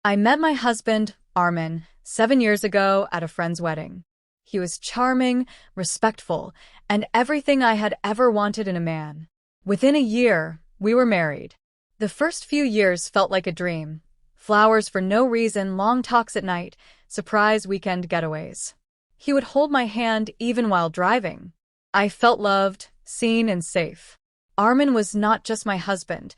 I met my husband, Armin, 7 years ago at a friend's wedding. He was charming, respectful, and everything I had ever wanted in a man. Within a year, we were married. The first few years felt like a dream. Flowers for no reason, long talks at night, surprise weekend getaways. He would hold my hand even while driving. I felt loved, seen, and safe. Armin was not just my husband.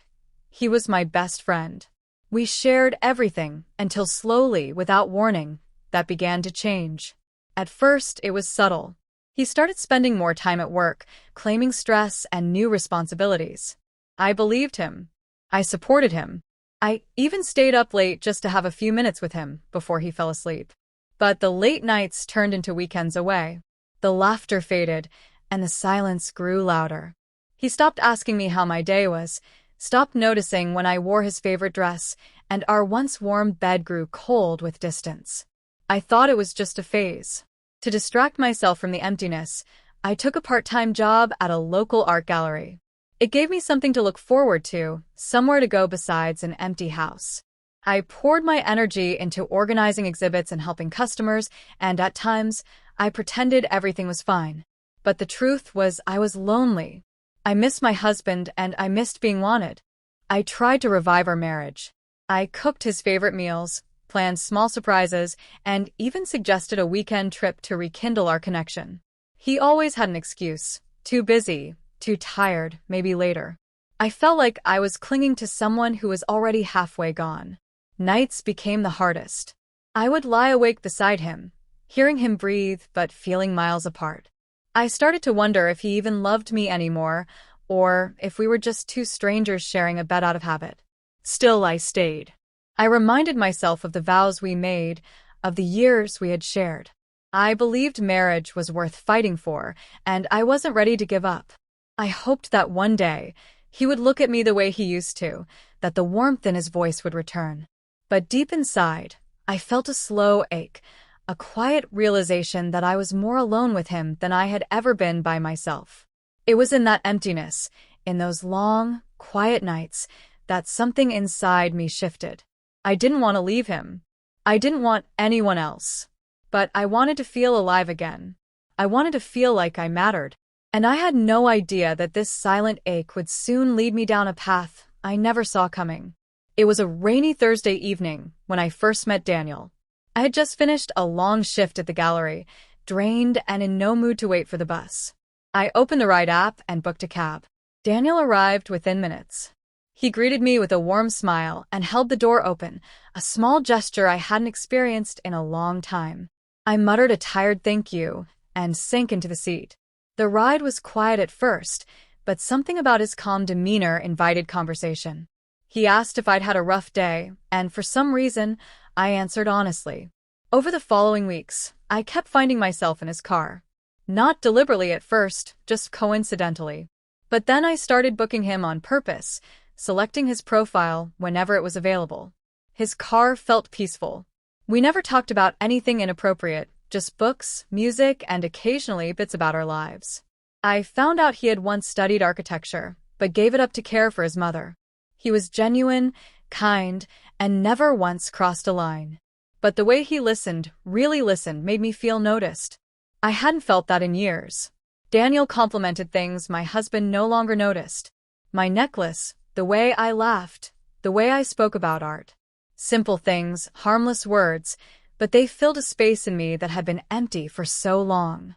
He was my best friend. We shared everything until slowly, without warning, that began to change. At first, it was subtle. He started spending more time at work, claiming stress and new responsibilities. I believed him. I supported him. I even stayed up late just to have a few minutes with him before he fell asleep. But the late nights turned into weekends away. The laughter faded, and the silence grew louder. He stopped asking me how my day was, stopped noticing when I wore his favorite dress, and our once warm bed grew cold with distance. I thought it was just a phase. To distract myself from the emptiness, I took a part-time job at a local art gallery. It gave me something to look forward to, somewhere to go besides an empty house. I poured my energy into organizing exhibits and helping customers, and at times, I pretended everything was fine. But the truth was I was lonely. I missed my husband and I missed being wanted. I tried to revive our marriage. I cooked his favorite meals, planned small surprises, and even suggested a weekend trip to rekindle our connection. He always had an excuse. Too busy, too tired, maybe later. I felt like I was clinging to someone who was already halfway gone. Nights became the hardest. I would lie awake beside him, hearing him breathe but feeling miles apart. I started to wonder if he even loved me anymore, or if we were just two strangers sharing a bed out of habit. Still, I stayed. I reminded myself of the vows we made, of the years we had shared. I believed marriage was worth fighting for, and I wasn't ready to give up. I hoped that one day, he would look at me the way he used to, that the warmth in his voice would return. But deep inside, I felt a slow ache, a quiet realization that I was more alone with him than I had ever been by myself. It was in that emptiness, in those long, quiet nights, that something inside me shifted. I didn't want to leave him. I didn't want anyone else. But I wanted to feel alive again. I wanted to feel like I mattered. And I had no idea that this silent ache would soon lead me down a path I never saw coming. It was a rainy Thursday evening when I first met Daniel. I had just finished a long shift at the gallery, drained and in no mood to wait for the bus. I opened the ride app and booked a cab. Daniel arrived within minutes. He greeted me with a warm smile and held the door open, a small gesture I hadn't experienced in a long time. I muttered a tired thank you and sank into the seat. The ride was quiet at first, but something about his calm demeanor invited conversation. He asked if I'd had a rough day, and for some reason, I answered honestly. Over the following weeks, I kept finding myself in his car. Not deliberately at first, just coincidentally. But then I started booking him on purpose, selecting his profile whenever it was available. His car felt peaceful. We never talked about anything inappropriate, just books, music, and occasionally bits about our lives. I found out he had once studied architecture, but gave it up to care for his mother. He was genuine, kind, and never once crossed a line. But the way he listened, really listened, made me feel noticed. I hadn't felt that in years. Daniel complimented things my husband no longer noticed. My necklace, the way I laughed, the way I spoke about art. Simple things, harmless words, but they filled a space in me that had been empty for so long.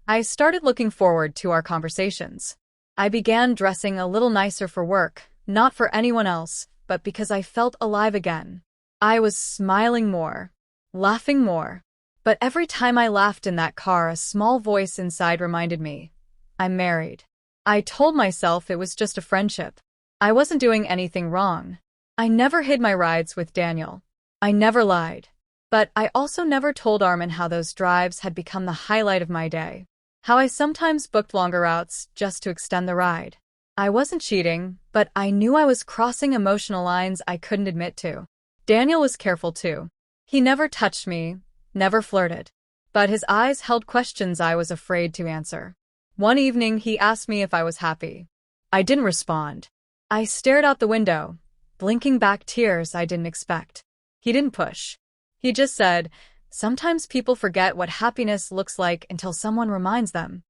I started looking forward to our conversations. I began dressing a little nicer for work, not for anyone else, but because I felt alive again. I was smiling more, laughing more. But every time I laughed in that car, a small voice inside reminded me, I'm married. I told myself it was just a friendship. I wasn't doing anything wrong. I never hid my rides with Daniel. I never lied. But I also never told Armin how those drives had become the highlight of my day. How I sometimes booked longer routes just to extend the ride. I wasn't cheating, but I knew I was crossing emotional lines I couldn't admit to. Daniel was careful too. He never touched me, never flirted. But his eyes held questions I was afraid to answer. One evening, he asked me if I was happy. I didn't respond. I stared out the window, blinking back tears I didn't expect. He didn't push. He just said, "Sometimes people forget what happiness looks like until someone reminds them."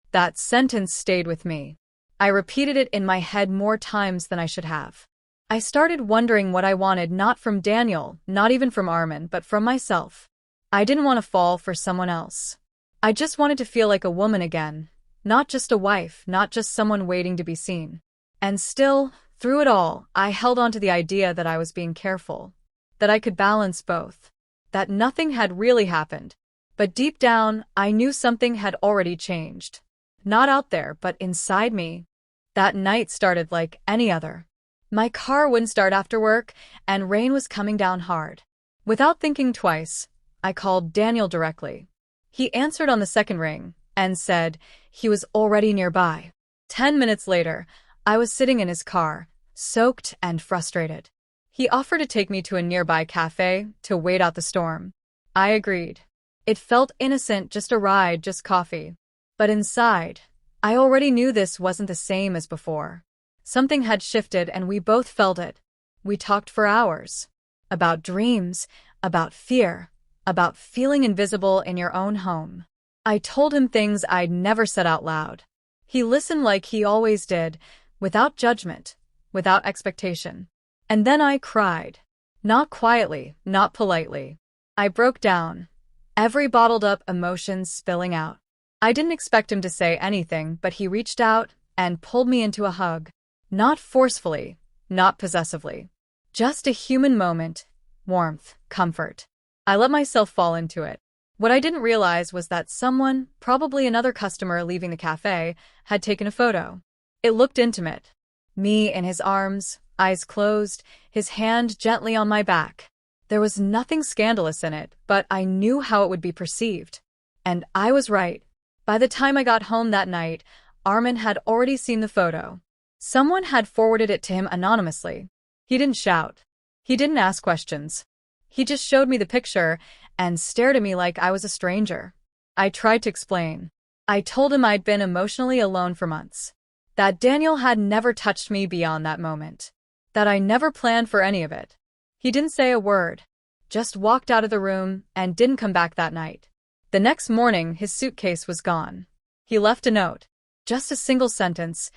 That sentence stayed with me. I repeated it in my head more times than I should have. I started wondering what I wanted, not from Daniel, not even from Armin, but from myself. I didn't want to fall for someone else. I just wanted to feel like a woman again, not just a wife, not just someone waiting to be seen. And still, through it all, I held on to the idea that I was being careful, that I could balance both, that nothing had really happened. But deep down, I knew something had already changed. Not out there, but inside me. That night started like any other. My car wouldn't start after work, and rain was coming down hard. Without thinking twice, I called Daniel directly. He answered on the second ring and said he was already nearby. 10 minutes later, I was sitting in his car, soaked and frustrated. He offered to take me to a nearby cafe to wait out the storm. I agreed. It felt innocent, just a ride, just coffee. But inside, I already knew this wasn't the same as before. Something had shifted and we both felt it. We talked for hours. About dreams, about fear, about feeling invisible in your own home. I told him things I'd never said out loud. He listened like he always did, without judgment, without expectation. And then I cried. Not quietly, not politely. I broke down, every bottled up emotion spilling out. I didn't expect him to say anything, but he reached out and pulled me into a hug. Not forcefully, not possessively. Just a human moment, warmth, comfort. I let myself fall into it. What I didn't realize was that someone, probably another customer leaving the cafe, had taken a photo. It looked intimate. Me in his arms, eyes closed, his hand gently on my back. There was nothing scandalous in it, but I knew how it would be perceived. And I was right. By the time I got home that night, Armin had already seen the photo. Someone had forwarded it to him anonymously. He didn't shout. He didn't ask questions. He just showed me the picture and stared at me like I was a stranger. I tried to explain. I told him I'd been emotionally alone for months. That Daniel had never touched me beyond that moment. That I never planned for any of it. He didn't say a word. Just walked out of the room and didn't come back that night. The next morning, his suitcase was gone. He left a note. Just a single sentence.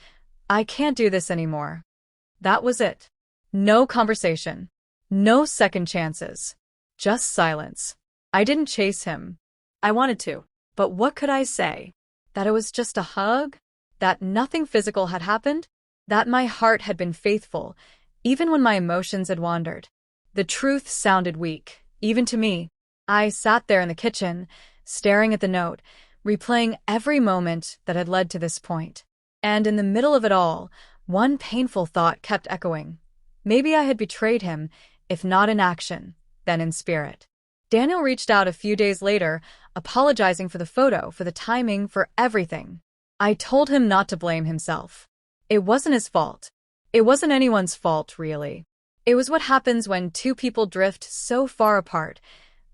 "I can't do this anymore." That was it. No conversation. No second chances. Just silence. I didn't chase him. I wanted to. But what could I say? That it was just a hug? That nothing physical had happened? That my heart had been faithful, even when my emotions had wandered? The truth sounded weak, even to me. I sat there in the kitchen, staring at the note, replaying every moment that had led to this point. And in the middle of it all, one painful thought kept echoing. Maybe I had betrayed him, if not in action, then in spirit. Daniel reached out a few days later, apologizing for the photo, for the timing, for everything. I told him not to blame himself. It wasn't his fault. It wasn't anyone's fault, really. It was what happens when two people drift so far apart,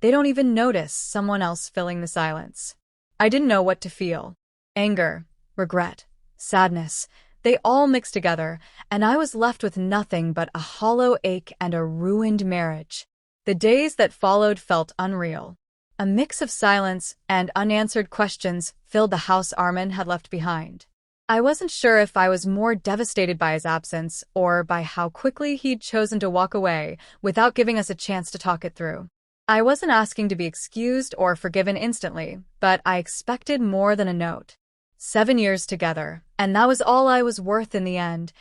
they don't even notice someone else filling the silence. I didn't know what to feel. Anger, regret, sadness, they all mixed together, and I was left with nothing but a hollow ache and a ruined marriage. The days that followed felt unreal. A mix of silence and unanswered questions filled the house Armin had left behind. I wasn't sure if I was more devastated by his absence or by how quickly he'd chosen to walk away without giving us a chance to talk it through. I wasn't asking to be excused or forgiven instantly, but I expected more than a note. 7 years together, and that was all I was worth in the end.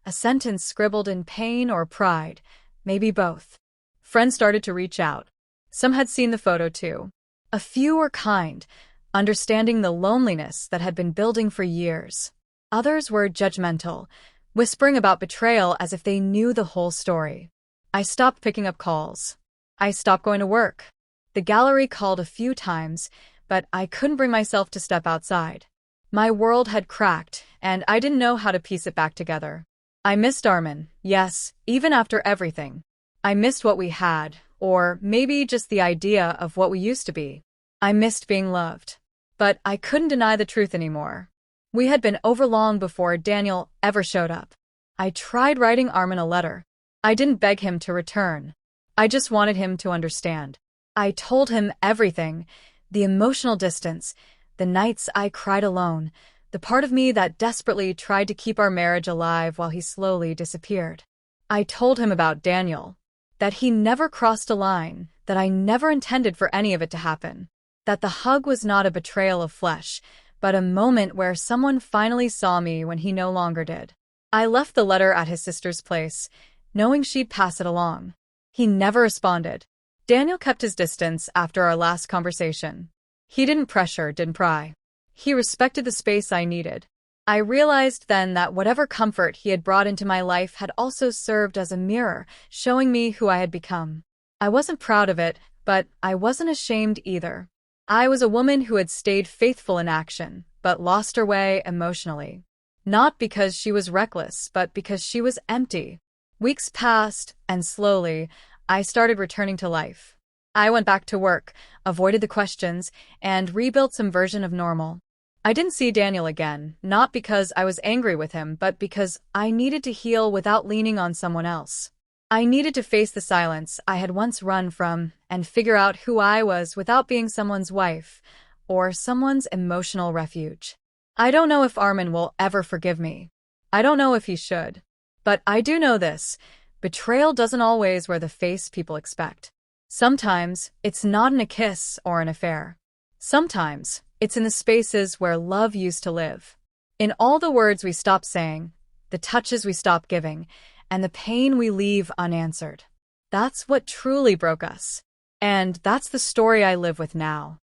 A sentence scribbled in pain or pride, maybe both. Friends started to reach out. Some had seen the photo too. A few were kind, understanding the loneliness that had been building for years. Others were judgmental, whispering about betrayal as if they knew the whole story. I stopped picking up calls. I stopped going to work. The gallery called a few times, but I couldn't bring myself to step outside. My world had cracked, and I didn't know how to piece it back together. I missed Armin, yes, even after everything. I missed what we had, or maybe just the idea of what we used to be. I missed being loved. But I couldn't deny the truth anymore. We had been over long before Daniel ever showed up. I tried writing Armin a letter. I didn't beg him to return. I just wanted him to understand. I told him everything, the emotional distance, the nights I cried alone, the part of me that desperately tried to keep our marriage alive while he slowly disappeared. I told him about Daniel, that he never crossed a line, that I never intended for any of it to happen, that the hug was not a betrayal of flesh, but a moment where someone finally saw me when he no longer did. I left the letter at his sister's place, knowing she'd pass it along. He never responded. Daniel kept his distance after our last conversation. He didn't pressure, didn't pry. He respected the space I needed. I realized then that whatever comfort he had brought into my life had also served as a mirror, showing me who I had become. I wasn't proud of it, but I wasn't ashamed either. I was a woman who had stayed faithful in action, but lost her way emotionally. Not because she was reckless, but because she was empty. Weeks passed, and slowly, I started returning to life. I went back to work, avoided the questions, and rebuilt some version of normal. I didn't see Daniel again, not because I was angry with him, but because I needed to heal without leaning on someone else. I needed to face the silence I had once run from and figure out who I was without being someone's wife or someone's emotional refuge. I don't know if Armin will ever forgive me. I don't know if he should. But I do know this: betrayal doesn't always wear the face people expect. Sometimes it's not in a kiss or an affair. Sometimes it's in the spaces where love used to live. In all the words we stop saying, the touches we stop giving, and the pain we leave unanswered. That's what truly broke us. And that's the story I live with now.